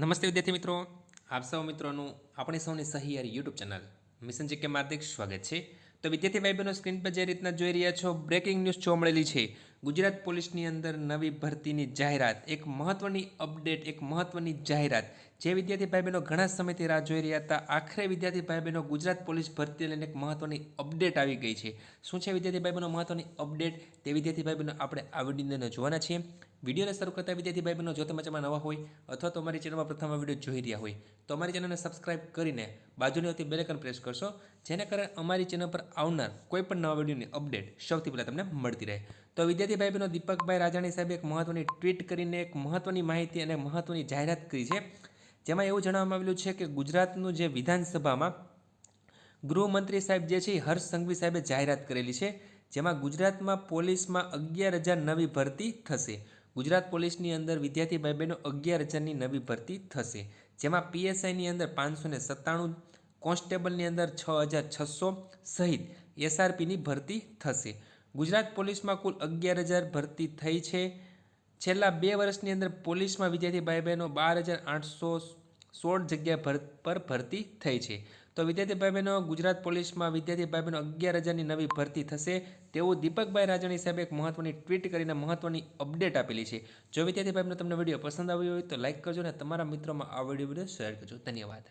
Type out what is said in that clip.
નમસ્તે વિદ્યાર્થી મિત્રો, આપ સૌ મિત્રોનું આપણી સૌની સહિયારી યુટ્યુબ ચેનલ મિશન જીકે માં હાર્દિક સ્વાગત છે। તો વિદ્યાર્થી ભાઈ બહેનો, સ્ક્રીન પર જે રીતના જોઈ રહ્યા છો, બ્રેકિંગ ન્યૂઝ જોવા મળેલી છે। ગુજરાત પોલીસની અંદર નવી ભરતીની જાહેરાત, એક મહત્વની અપડેટ, એક મહત્વની જાહેરાત જે વિદ્યાર્થી ભાઈ બહેનો ઘણા સમયથી રાહ જોઈ રહ્યા હતા, આખરે વિદ્યાર્થી ભાઈ બહેનો ગુજરાત પોલીસ ભરતી લઈને એક મહત્વની અપડેટ આવી ગઈ છે। શું છે વિદ્યાર્થી ભાઈ બહેનો મહત્વની અપડેટ, તે વિદ્યાર્થી ભાઈ બહેનો આપણે આ વિડીયોની અંદર જોવાના છીએ। વિડીયોને શરૂ કરતા વિદ્યાર્થી ભાઈ બહેનો, જો તમે ચેનલમાં નવા હોય અથવા તો અમારી ચેનલમાં પ્રથમ વિડીયો જોઈ રહ્યા હોય તો અમારી ચેનલને સબસ્ક્રાઇબ કરીને બાજુની આવતી બેલ આઇકન પ્રેસ કરશો, જેને કારણે અમારી ચેનલ પર આવનાર કોઈ પણ નવા વિડીયોની અપડેટ સૌથી પહેલાં તમને મળતી રહે। તો વિદ્યાર્થી ભાઈ બહેનો, દીપકભાઈ રાજાણી સાહેબે એક મહત્વની ટ્વીટ કરીને એક મહત્વની માહિતી અને મહત્વની જાહેરાત કરી છે, જેમાં એવું જણાવવામાં આવેલું છે કે ગુજરાતનું જે વિધાનસભામાં ગૃહમંત્રી સાહેબ જે છે, હર્ષ સંઘવી સાહેબે જાહેરાત કરેલી છે, જેમાં ગુજરાતમાં પોલીસમાં 11,000 નવી ભરતી થશે। ગુજરાત પોલીસની અંદર વિદ્યાર્થી ભાઈ બહેનો 11,000ની નવી ભરતી થશે, જેમાં પીએસઆઈની અંદર 597, કોન્સ્ટેબલની અંદર 6,600 સહિત એસઆરપીની ભરતી થશે। ગુજરાત પોલીસમાં કુલ 11,000 ભરતી થઈ છે। છેલ્લા 2 વર્ષની અંદર પોલીસમાં વિદ્યાર્થી ભાઈ બહેનો 12,816 જગ્યા પર ભરતી થઈ છે। તો વિદ્યાર્થી ભાઈ બહેનો, ગુજરાત પોલીસમાં વિદ્યાર્થી ભાઈ બહેનો 11,000ની નવી ભરતી થશે તેવું દીપકભાઈ રાજાણી સાહેબે એક મહત્વની ટ્વીટ કરીને મહત્વની અપડેટ આપેલી છે। જો વિદ્યાર્થી ભાઈ બહેનો તમને વિડીયો પસંદ આવ્યો હોય તો લાઇક કરજો અને તમારા મિત્રોમાં આ વિડીયો શેર કરજો। ધન્યવાદ।